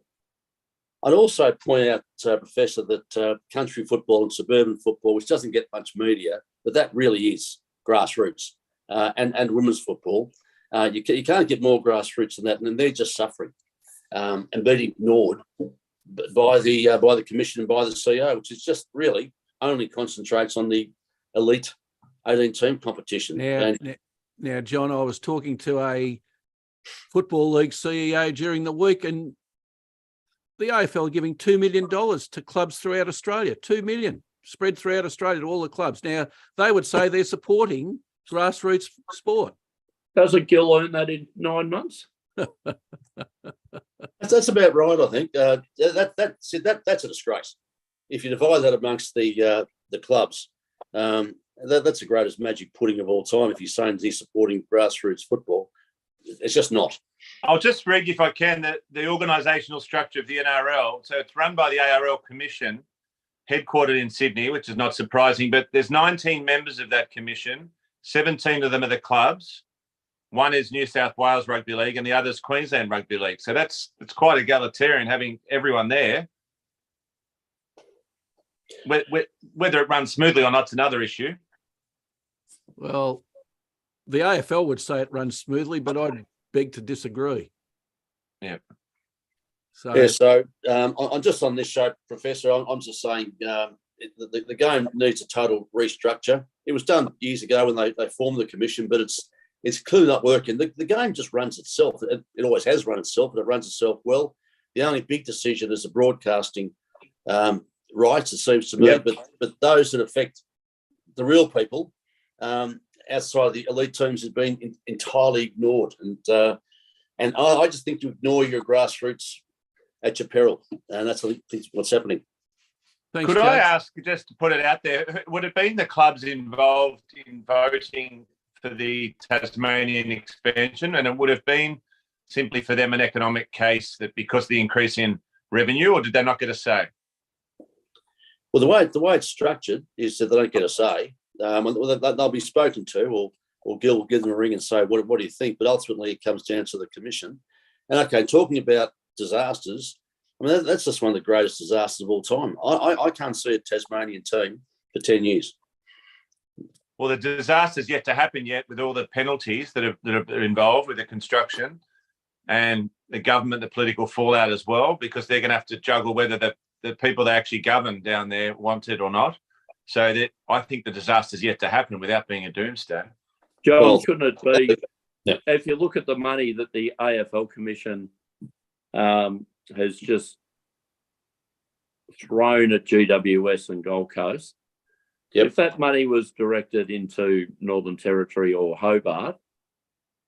I'd also point out, Professor, that country football and suburban football, which doesn't get much media, but that really is grassroots. And women's football, you can't get more grassroots than that, and they're just suffering and being ignored by the commission and by the CEO, which is just really only concentrates on the elite 18-team competition. Now, John, I was talking to a football league CEO during the week, and the AFL are giving $2 million to clubs throughout Australia. $2 million spread throughout Australia to all the clubs. Now, they would say they're supporting grassroots sport. Doesn't Gil earn that in 9 months? That's about right, I think. That's a disgrace. If you divide that amongst the clubs, that's the greatest magic pudding of all time. If you're saying he's supporting grassroots football, it's just not. I'll just read you, if I can, the organisational structure of the NRL. So it's run by the ARL Commission, headquartered in Sydney, which is not surprising, but there's 19 members of that commission. 17 of them are the clubs. One is New South Wales Rugby League and the other is Queensland Rugby League. So it's quite egalitarian having everyone there. Whether it runs smoothly or not's another issue. Well, the AFL would say it runs smoothly, but I'd beg to disagree. Yeah. So, I'm just on this show, Professor. I'm just saying the game needs a total restructure. It was done years ago when they formed the commission, but it's clearly not working. The game just runs itself. It always has run itself, but it runs itself well. The only big decision is the broadcasting rights, it seems to me. Yep. But those that affect the real people outside the elite teams has been entirely ignored. And I just think you ignore your grassroots at your peril, and that's what's happening. thanks, Could Judge. I ask, just to put it out there, would it been the clubs involved in voting for the Tasmanian expansion, and it would have been simply for them an economic case that because of the increase in revenue, or did they not get a say? Well, the way it's structured is that they don't get a say. They'll be spoken to, or Gil will give them a ring and say, what do you think? But ultimately, it comes down to the commission. And okay, talking about disasters, I mean, that's just one of the greatest disasters of all time. I can't see a Tasmanian team for 10 years. Well, the disaster's yet to happen yet, with all the penalties that are involved with the construction and the government, the political fallout as well, because they're going to have to juggle whether the people they actually govern down there want it or not. So that I think the disaster's yet to happen without being a doomsday. John, Well, shouldn't it be, yeah. if you look at the money that the AFL Commission has just thrown at GWS and Gold Coast, Yep. if that money was directed into Northern Territory or Hobart,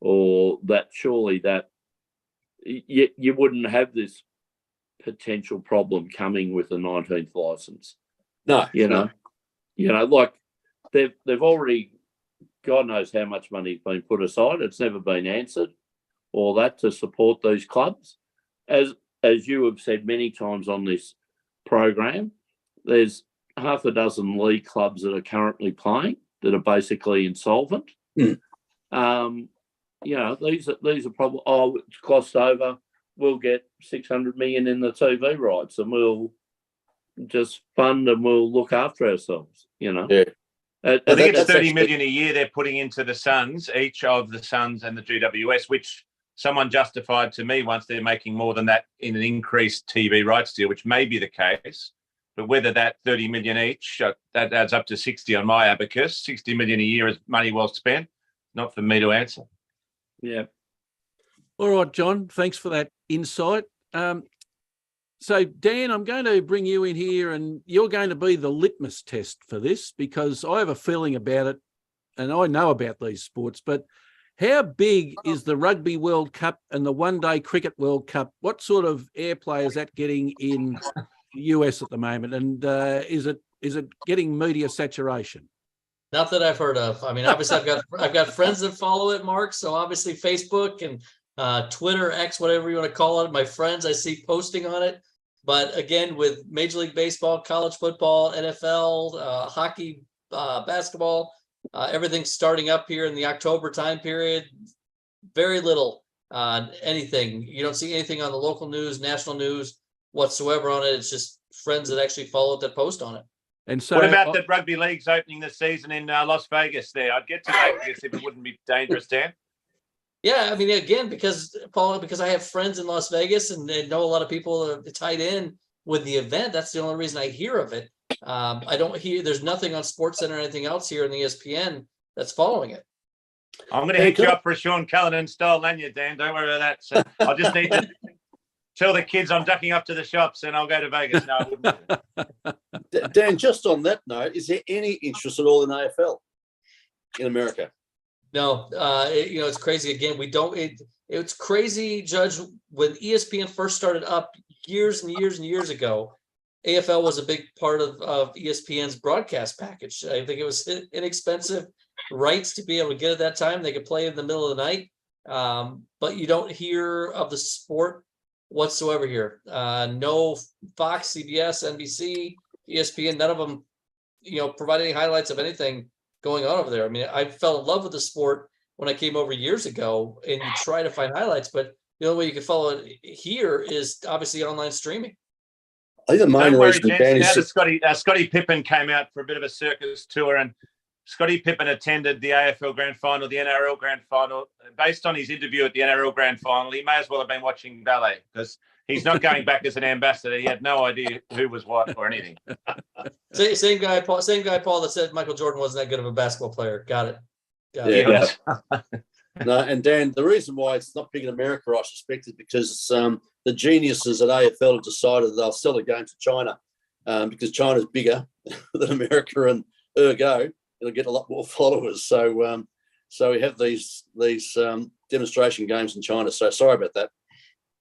or that, surely that you wouldn't have this potential problem coming with the 19th license. No, Like they've already, God knows how much money's been put aside. It's never been answered, all that, to support these clubs. As you have said many times on this program, there's half a dozen league clubs that are currently playing that are basically insolvent. Mm. These are probably, it's cost over. We'll get 600 million in the TV rights, and we'll just fund and we'll look after ourselves. Yeah. I think it's 30 actually million a year they're putting into the Suns, each of the Suns and the GWS, which someone justified to me once they're making more than that in an increased TV rights deal, which may be the case. But whether that 30 million each, that adds up to 60 on my abacus. 60 million a year is money well spent. Not for me to answer. Yeah. All right, John, thanks for that insight. So, Dan, I'm going to bring you in here, and you're going to be the litmus test for this, because I have a feeling about it, and I know about these sports, but how big is the Rugby World Cup and the One-Day Cricket World Cup? What sort of airplay is that getting in the US at the moment? And is it getting media saturation? Not that I've heard of. I mean, obviously I've got friends that follow it, Mark. So obviously Facebook and Twitter, X, whatever you want to call it. My friends I see posting on it. But again, with Major League Baseball, college football, NFL, hockey, basketball, everything's starting up here in the October time period. Very little anything. You don't see anything on the local news, national news whatsoever on it. It's just friends that actually follow it that post on it. And so, What about the rugby league's opening this season in Las Vegas there? I'd get to Vegas if it wouldn't be dangerous, Dan. Yeah, I mean, again, because I have friends in Las Vegas and they know a lot of people are tied in with the event. That's the only reason I hear of it. I don't hear, there's nothing on SportsCenter or anything else here in the ESPN that's following it. I'm going to hit you up for a Sean Callanan style lanyard, Dan. Don't worry about that. So I'll just need to tell the kids I'm ducking up to the shops and I'll go to Vegas. No, I wouldn't. Dan, just on that note, is there any interest at all in AFL in America? No, it's crazy. Again, it's crazy, Judge. When ESPN first started up years and years and years ago, AFL was a big part of ESPN's broadcast package. I think it was inexpensive rights to be able to get at that time. They could play in the middle of the night, but you don't hear of the sport whatsoever here. No Fox, CBS, NBC, ESPN, none of them, provide any highlights of anything going on over there. I mean, I fell in love with the sport when I came over years ago, and you try to find highlights, but the only way you can follow it here is obviously online streaming. I think the main Don't worry, reason the gents. ban Now is that Scotty Pippen came out for a bit of a circus tour, and Scotty Pippen attended the AFL Grand Final, the NRL Grand Final. Based on his interview at the NRL Grand Final, he may as well have been watching ballet because he's not going back as an ambassador. He had no idea who was what or anything. Same guy, Paul. Same guy, Paul, that said Michael Jordan wasn't that good of a basketball player. Got it. Yeah. No, and Dan, the reason why it's not big in America, I suspect, is because the geniuses at AFL have decided they'll sell the game to China because China's bigger than America, and ergo, it'll get a lot more followers. So, so we have these demonstration games in China. So sorry about that.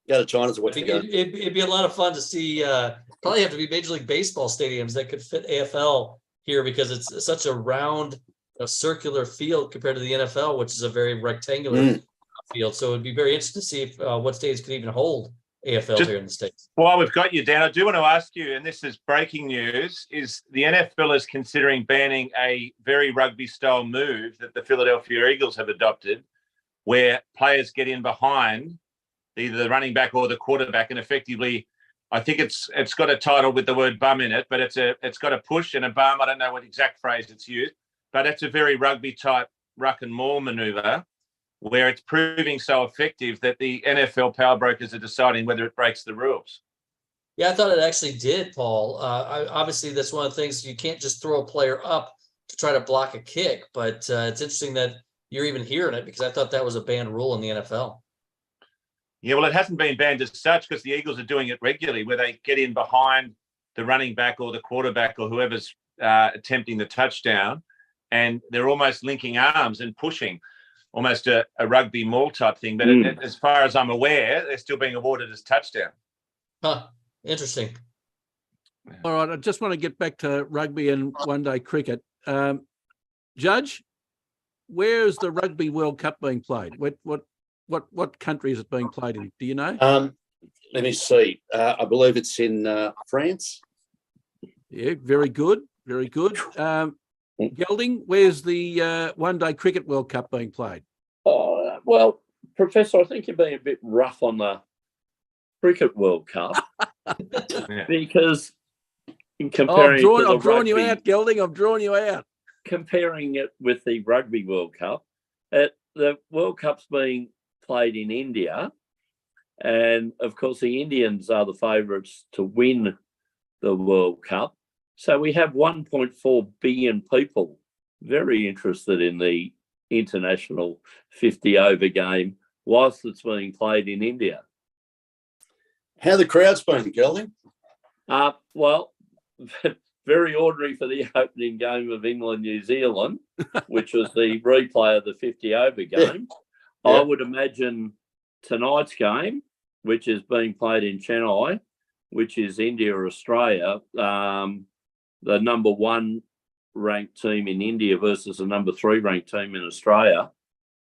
Go to China to watch the game. It'd be a lot of fun to see. Probably have to be Major League Baseball stadiums that could fit AFL here because it's such a round, circular field compared to the NFL, which is a very rectangular field. So it'd be very interesting to see if what stadiums could even hold AFL here in the States. While we've got you, Dan, I do want to ask you, and this is breaking news, is the NFL is considering banning a very rugby-style move that the Philadelphia Eagles have adopted, where players get in behind either the running back or the quarterback, and effectively, I think it's got a title with the word bum in it, but it's got a push and a bum. I don't know what exact phrase it's used, but it's a very rugby-type ruck and maul maneuver, where it's proving so effective that the NFL power brokers are deciding whether it breaks the rules. Yeah, I thought it actually did, Paul. Obviously, that's one of the things. You can't just throw a player up to try to block a kick, but it's interesting that you're even hearing it because I thought that was a banned rule in the NFL. Yeah, well, it hasn't been banned as such because the Eagles are doing it regularly where they get in behind the running back or the quarterback or whoever's attempting the touchdown, and they're almost linking arms and pushing. Almost a rugby maul type thing. But as far as I'm aware, they're still being awarded as touchdown. Huh. Interesting. All right. I just want to get back to rugby and one-day cricket. Judge, where is the Rugby World Cup being played? What country is it being played in? Do you know? Let me see. I believe it's in France. Yeah, very good. Very good. Gelding, where's the one-day cricket World Cup being played? Oh, well, Professor, I think you're being a bit rough on the Cricket World Cup because in comparing I've drawn you out, Gelding. I've drawn you out. Comparing it with the Rugby World Cup, the World Cup's being played in India, and of course the Indians are the favourites to win the World Cup. So we have 1.4 billion people very interested in the international 50-over game whilst it's being played in India. How are the crowds been, Gelding? Well, very ordinary for the opening game of England-New Zealand, which was the replay of the 50-over game. Yeah. I would imagine tonight's game, which is being played in Chennai, which is India-Australia, the number 1 ranked team in India versus the number 3 ranked team in Australia.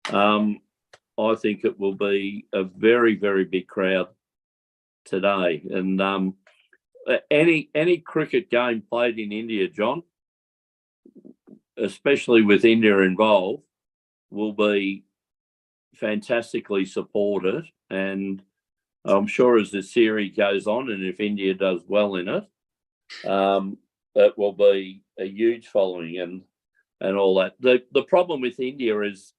I think it will be a very, very big crowd today. And any cricket game played in India, John, especially with India involved, will be fantastically supported. And I'm sure as the series goes on, and if India does well in it, it will be a huge following and all that. The problem with India is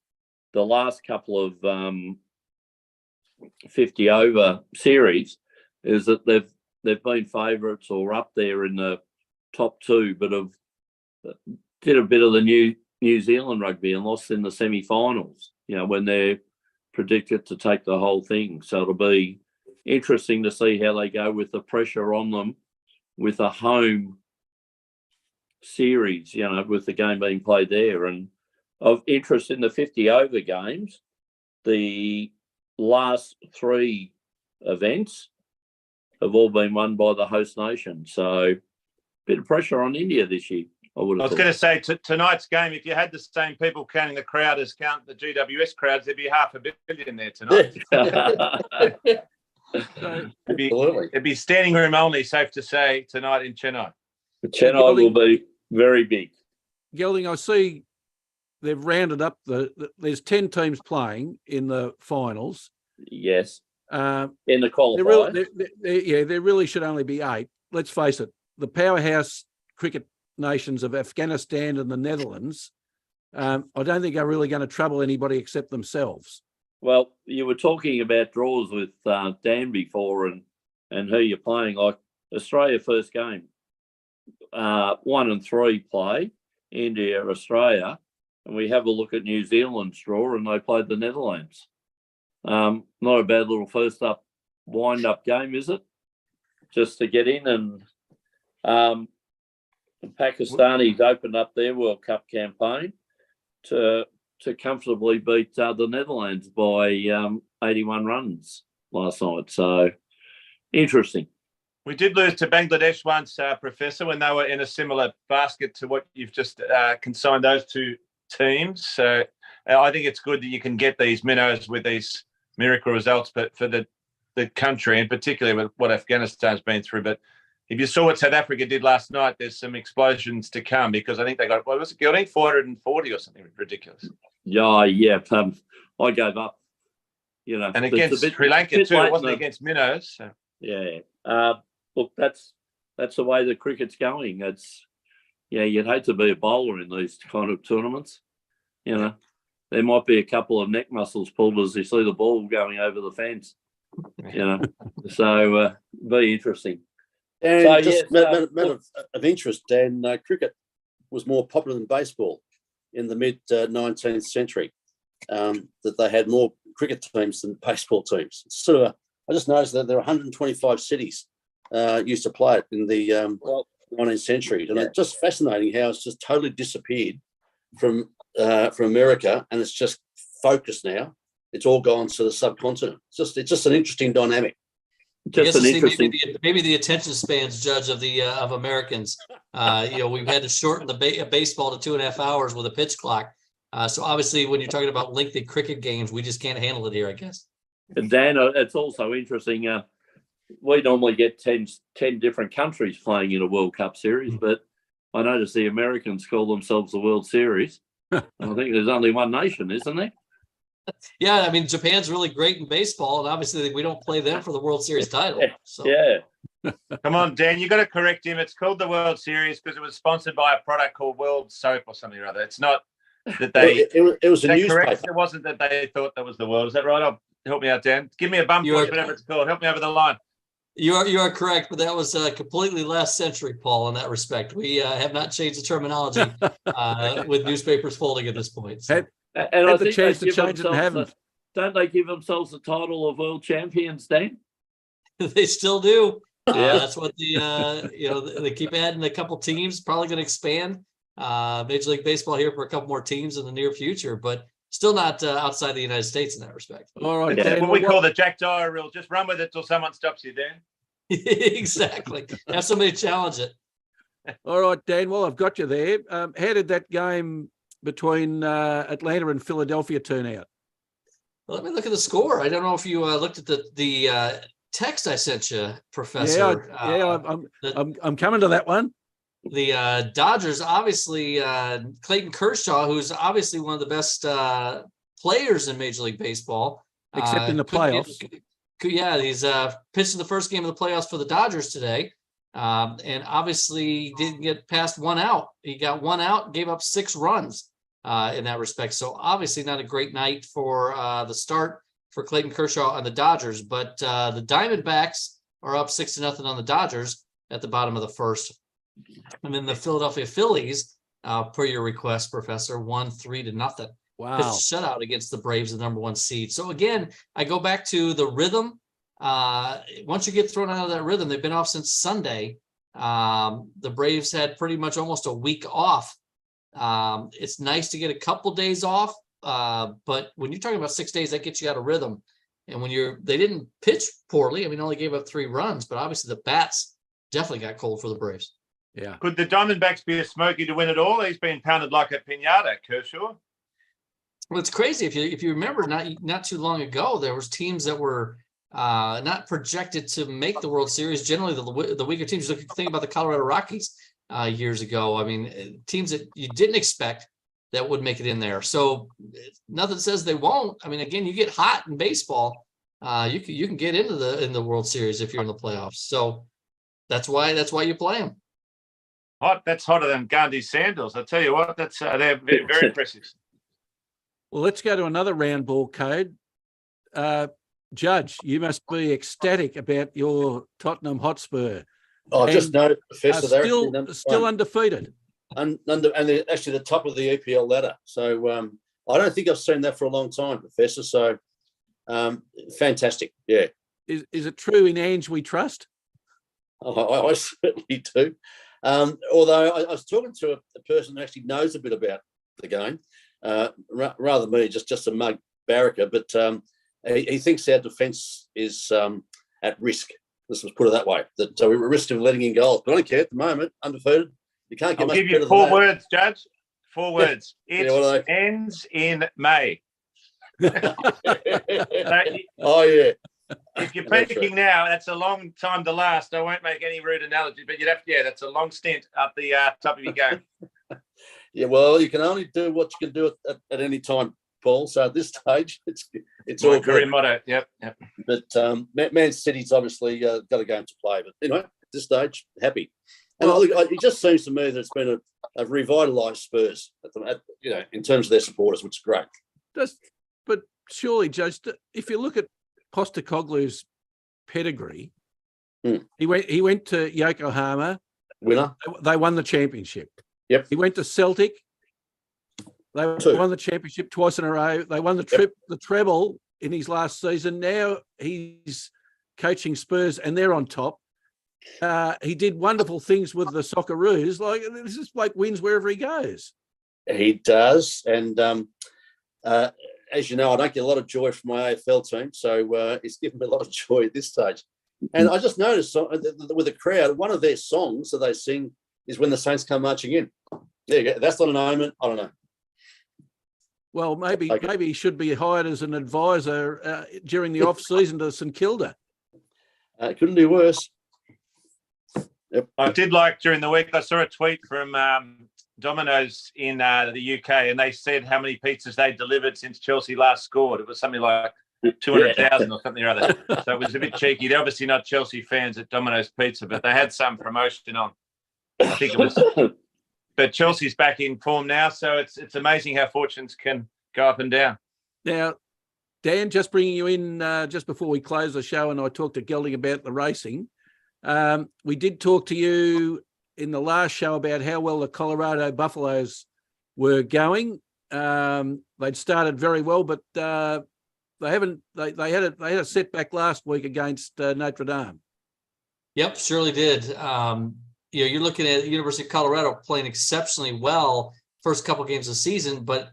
the last couple of 50-over series is that they've been favourites or up there in the top 2, but have did a bit of the New Zealand rugby and lost in the semi-finals, when they're predicted to take the whole thing. So it'll be interesting to see how they go with the pressure on them with a home series, with the game being played there. And of interest in the 50-over games, the last 3 events have all been won by the host nation. So a bit of pressure on India this year, I was going to say, tonight's game, if you had the same people counting the crowd as count the GWS crowds, there'd be 500 million there tonight. It'd be standing room only, safe to say, tonight in Chennai. Chennai will be very big. Gelding, I see they've rounded up there's 10 teams playing in the finals. Yes. In the qualifiers. There really should only be 8. let's face it, the powerhouse cricket nations of Afghanistan and the Netherlands, I don't think are really going to trouble anybody except themselves. Well, you were talking about draws with Dan before and who you're playing. Like Australia first game, 1 and 3 play, India, Australia, and we have a look at New Zealand's draw and they played the Netherlands. Not a bad little first up wind-up game, is it? Just to get in, and the Pakistanis opened up their World Cup campaign to comfortably beat the Netherlands by 81 runs last night. So interesting. We did lose to Bangladesh once, Professor, when they were in a similar basket to what you've just consigned those two teams. So I think it's good that you can get these minnows with these miracle results, but for the country, and particularly with what Afghanistan's been through. But if you saw what South Africa did last night, there's some explosions to come, because I think they got, what was it, Gelding? 440 or something ridiculous. Yeah. I gave up. You know, and against Sri Lanka too, it wasn't against minnows. So. Yeah. Look, that's the way the cricket's going. It's you'd hate to be a bowler in these kind of tournaments. You know, there might be a couple of neck muscles pulled as you see the ball going over the fence. You know, so very interesting. And So, just yes, matter of interest, Dan, cricket was more popular than baseball in the mid 19th century. That they had more cricket teams than baseball teams. So I just noticed that there are 125 cities used to play it in the 19th century, and it's just fascinating how it's just totally disappeared from America, and it's just focused now. It's all gone to the subcontinent. It's just an interesting dynamic. Just an interesting. Maybe the attention spans, Judge, of Americans. We've had to shorten the baseball to 2.5 hours with a pitch clock. So obviously, when you're talking about lengthy cricket games, we just can't handle it here, I guess. And Dan, it's also interesting. We normally get 10 different countries playing in a World Cup series, but I notice the Americans call themselves the World Series. I think there's only one nation, isn't there? Yeah, I mean, Japan's really great in baseball, and obviously we don't play them for the World Series title. So. Yeah. Come on, Dan, you got to correct him. It's called the World Series because it was sponsored by a product called World Soap or something or other. It's not that they. It was a newspaper. Correct? It wasn't that they thought that was the world. Is that right? Help me out, Dan. Give me a bump push, whatever it's called. Help me over the line. You are correct, but that was completely last century, Paul, in that respect. We have not changed the terminology with newspapers folding at this point. So. And Had the chance to change it and haven't. Don't they give themselves the title of world champions, Dan? They still do. Yeah. That's what they keep adding a couple teams, probably going to expand Major League Baseball here for a couple more teams in the near future, but still not outside the United States in that respect. All right, it's Dan, what we call the Jack Dyer rule. Just run with it till someone stops you, Dan. Exactly. Have somebody challenge it. All right, Dan. Well, I've got you there. How did that game between Atlanta and Philadelphia turn out? Well, let me look at the score. I don't know if you looked at the text I sent you, Professor. I'm coming to that one. The Dodgers, obviously, Clayton Kershaw, who's obviously one of the best players in Major League Baseball. Except in the playoffs. He's pitched in the first game of the playoffs for the Dodgers today. And obviously didn't get past one out. He got one out, gave up 6 runs in that respect. So obviously not a great night for the start for Clayton Kershaw and the Dodgers. But the Diamondbacks are up 6-0 on the Dodgers at the bottom of the first. And then the Philadelphia Phillies, per your request, Professor, won 3-0. Wow. Shutout against the Braves, the #1 seed. So again, I go back to the rhythm. Once you get thrown out of that rhythm, they've been off since Sunday. The Braves had pretty much almost a week off. It's nice to get a couple days off, but when you're talking about 6 days, that gets you out of rhythm. And when they didn't pitch poorly, I mean, only gave up 3 runs, but obviously the bats definitely got cold for the Braves. Yeah. Could the Diamondbacks be a smoky to win it all? He's been pounded like a piñata, Kershaw. Well, it's crazy. If you remember, not too long ago, there was teams that were not projected to make the World Series. Generally, the weaker teams. Think about the Colorado Rockies years ago. I mean, teams that you didn't expect that would make it in there. So nothing says they won't. I mean, again, you get hot in baseball, you can get into the World Series if you're in the playoffs. So That's why you play them. Hot. That's hotter than Gandhi's sandals. I tell you what, that's they're very, very impressive. Well, let's go to another round ball code. Judge, you must be ecstatic about your Tottenham Hotspur. I just know, Professor, they're still undefeated. And they're actually the top of the EPL ladder. So I don't think I've seen that for a long time, Professor. So fantastic. Yeah. Is it true in Ange we trust? I certainly do. Although I was talking to a person who actually knows a bit about the game, rather than me, just a mug barracker, but he thinks our defence is at risk. Let's put it that way. That we're at risk of letting in goals. But I don't care at the moment. Undefeated. You can't get I'll much give better you than 4 that. words, Judge. 4 words. It Yeah, ends in May. Oh yeah. If you're That's panicking now, that's a long time to last. I won't make any rude analogy, but that's a long stint up the top of your game. Yeah, well, you can only do what you can do at any time, Paul. So at this stage, it's all Career good. motto. Yep. But Man City's obviously got a game to play. But anyway, at this stage, happy. And it just seems to me that it's been a revitalised Spurs, in terms of their supporters, which is great. But surely, Judge, if you look at Postecoglou's pedigree, he went to Yokohama. Winner. They won the championship. Yep. He went to Celtic. They won the championship twice in a row. They won the treble in his last season. Now he's coaching Spurs, and they're on top. He did wonderful things with the Socceroos. Like, this is like wins wherever he goes. He does, and as you know, I don't get a lot of joy from my AFL team, so it's given me a lot of joy at this stage. And I just noticed with the crowd, one of their songs that they sing is "When the Saints Come Marching In." There you go. That's not an omen. I don't know. Well, maybe he should be hired as an advisor during the off season to St Kilda. It couldn't be worse. Yep. I did like during the week, I saw a tweet from Domino's in the UK, and they said how many pizzas they delivered since Chelsea last scored. It was something like 200,000 or something or other. So it was a bit cheeky. They're obviously not Chelsea fans at Domino's Pizza, but they had some promotion on. I think it was. But Chelsea's back in form now, so it's amazing how fortunes can go up and down. Now, Dan, just bringing you in just before we close the show, and I talked to Gelding about the racing. We did talk to you in the last show about how well the Colorado Buffaloes were going. They'd started very well, but they haven't. They had a setback last week against Notre Dame. Yep, surely did. You're looking at University of Colorado playing exceptionally well first couple games of the season, but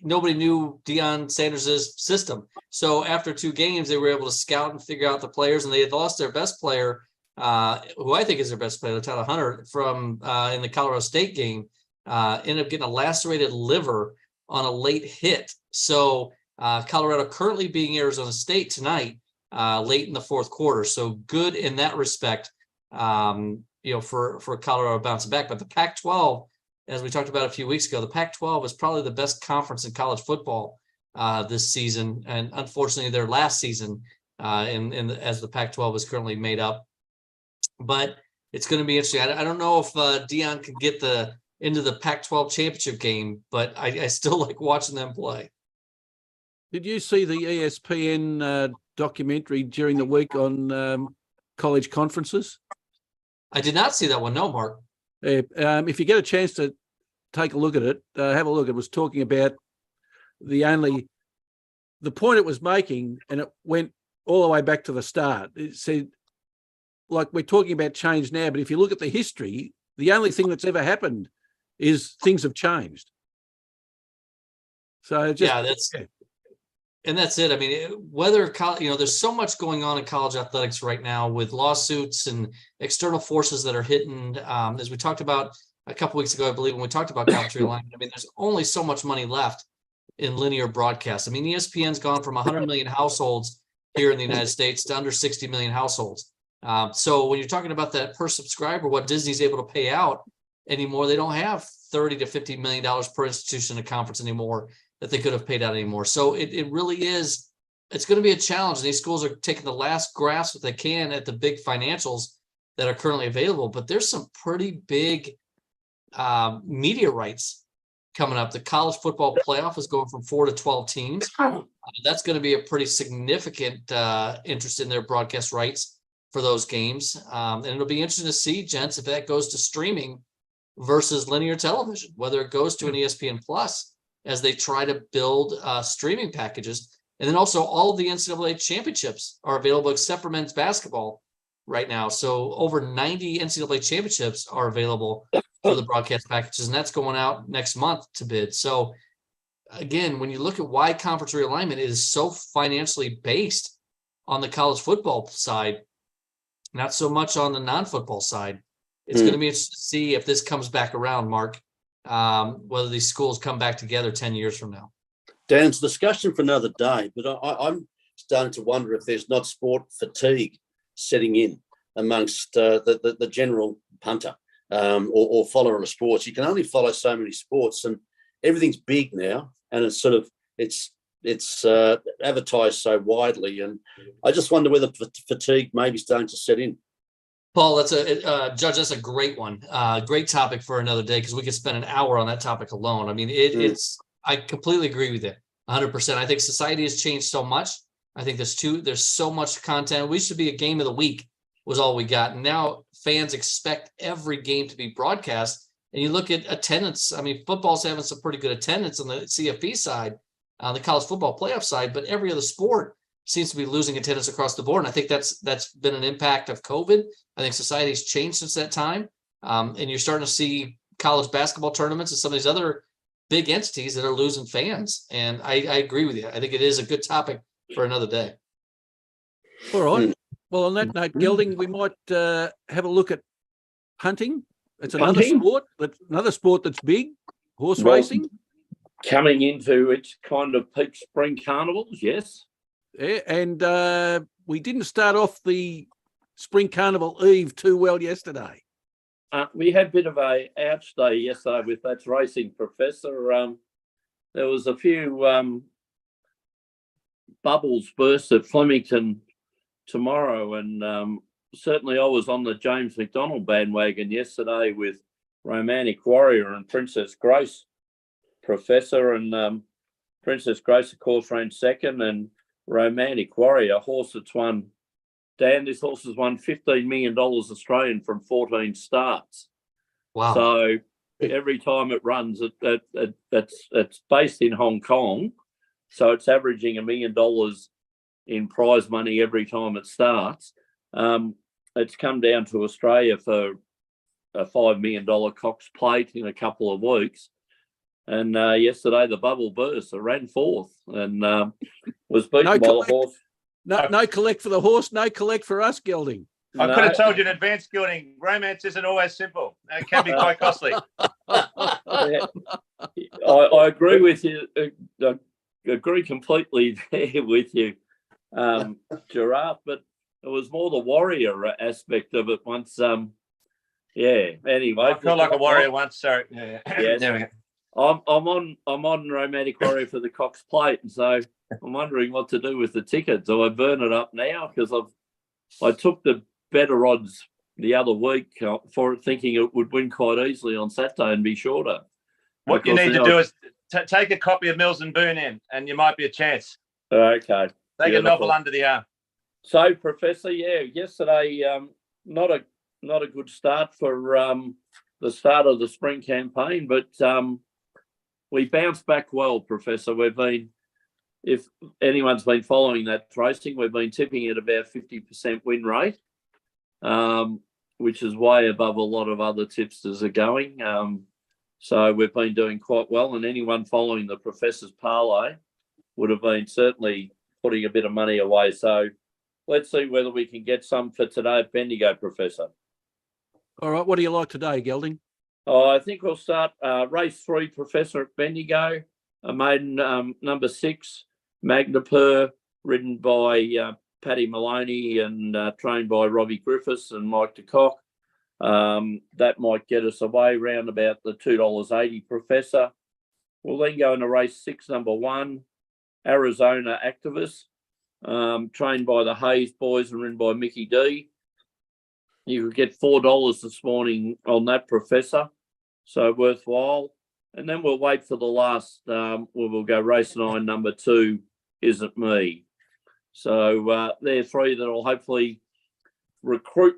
nobody knew Deion Sanders' system. So after 2 games, they were able to scout and figure out the players, and they had lost their best player, who I think is their best player, Tyler Hunter, from in the Colorado State game, ended up getting a lacerated liver on a late hit. So Colorado currently beating Arizona State tonight, late in the fourth quarter. So good in that respect. For Colorado bouncing back. But the Pac-12, as we talked about a few weeks ago, the Pac-12 is probably the best conference in college football this season, and unfortunately their last season as the Pac-12 is currently made up. But it's going to be interesting. I don't know if Deion can get into the Pac-12 championship game, but I still like watching them play. Did you see the ESPN documentary during the week on college conferences? I did not see that one. No, Mark. If you get a chance to take a look at it, have a look. It was talking about the point it was making, and it went all the way back to the start. It said, like, we're talking about change now, but if you look at the history, the only thing that's ever happened is things have changed. So and that's it. I mean, whether there's so much going on in college athletics right now with lawsuits and external forces that are hitting. As we talked about a couple weeks ago, I believe, when we talked about commentary alignment, I mean, there's only so much money left in linear broadcast. I mean, ESPN's gone from 100 million households here in the United States to under 60 million households. So when you're talking about that per subscriber, what Disney's able to pay out anymore, they don't have $30 to $50 million per institution in a conference anymore that they could have paid out anymore. So it really is, it's going to be a challenge. These schools are taking the last grasp that they can at the big financials that are currently available, but there's some pretty big media rights coming up. The college football playoff is going from 4 to 12 teams. That's going to be a pretty significant interest in their broadcast rights for those games. And it'll be interesting to see, gents, if that goes to streaming versus linear television, whether it goes to an ESPN Plus as they try to build streaming packages. And then also all of the NCAA championships are available except for men's basketball right now. So over 90 NCAA championships are available for the broadcast packages, and that's going out next month to bid. So again, when you look at why conference realignment is so financially based on the college football side, not so much on the non-football side, it's going to be interesting to see if this comes back around, Mark, whether these schools come back together 10 years from now. Dan, it's a discussion for another day, but I'm starting to wonder if there's not sport fatigue setting in amongst the general punter or follower of sports. You can only follow so many sports, and everything's big now, and it's sort of it's advertised so widely, and I just wonder whether fatigue may be starting to set in. Paul, that's Judge, that's a great one. Great topic for another day, because we could spend an hour on that topic alone. I mean, it's I completely agree with you 100%. I think society has changed so much. I think there's so much content. We used to be a game of the week was all we got. And now fans expect every game to be broadcast. And you look at attendance. I mean, football's having some pretty good attendance on the CFP side, the college football playoff side, but every other sport seems to be losing attendance across the board. And I think that's been an impact of COVID. I think society's changed since that time. And you're starting to see college basketball tournaments and some of these other big entities that are losing fans. And I agree with you. I think it is a good topic for another day. All right. Well, on that note, Gelding, we might have a look at hunting. It's another sport that's big, horse racing. Coming into its kind of peak spring carnivals, yes. Yeah, and we didn't start off the spring carnival eve too well yesterday. We had a bit of a ouch day yesterday with that racing, Professor. There was a few bubbles burst at Flemington tomorrow, and certainly I was on the James McDonald bandwagon yesterday with Romantic Warrior and Princess Grace, Professor, and Princess Grace, of course, ran second, and Romantic Warrior, a horse that's won. Dan, this horse has won $15 million Australian from 14 starts. Wow. So every time it runs, it's based in Hong Kong. So it's averaging $1 million in prize money every time it starts. It's come down to Australia for a $5 million Cox Plate in a couple of weeks. And yesterday the bubble burst. It ran fourth and was beaten by the horse. No collect for the horse, no collect for us, Gelding. I could have told you in advance, Gelding, romance isn't always simple. It can be quite costly. Yeah. I agree with you. I agree completely there with you, Giraffe, but it was more the warrior aspect of it once. Anyway. I felt like a warrior once, sorry. Yeah. Yes. There we go. I'm on Romantic Warrior for the Cox Plate, and so I'm wondering what to do with the ticket. Do I burn it up now? Because I took the better odds the other week for it, thinking it would win quite easily on Saturday and be shorter. What you need to do is take a copy of Mills and Boone in, and you might be a chance. Okay. Take a novel under the arm. So, Professor, yesterday not a good start for the start of the spring campaign, but we bounced back well, Professor. We've been, if anyone's been following that racing, we've been tipping at about 50% win rate, which is way above a lot of other tipsters are going. So we've been doing quite well, and anyone following the Professor's parlay would have been certainly putting a bit of money away. So let's see whether we can get some for today at Bendigo, Professor. All right, what do you like today, Gelding? I think we'll start race 3, Professor, at Bendigo. A maiden number 6, Magna Pur, ridden by Paddy Maloney and trained by Robbie Griffiths and Mike de Kock. That might get us away round about the $2.80, Professor. We'll then go into race 6, number 1, Arizona Activist, trained by the Hayes boys and ridden by Mickey D. You could get $4 this morning on that, Professor. So worthwhile. And then we'll wait for the last, we'll go race 9, number 2, Isn't Me. So they're 3 that will hopefully recruit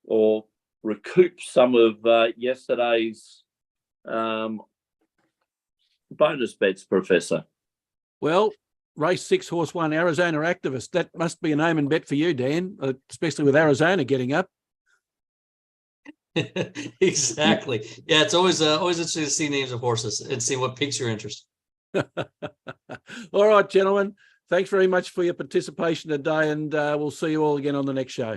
or recoup some of yesterday's bonus bets, Professor. Well, race 6, horse 1, Arizona Activist. That must be a name and bet for you, Dan, especially with Arizona getting up. Exactly. Yeah, it's always interesting to see names of horses and see what piques your interest. All right, gentlemen. Thanks very much for your participation today, and we'll see you all again on the next show.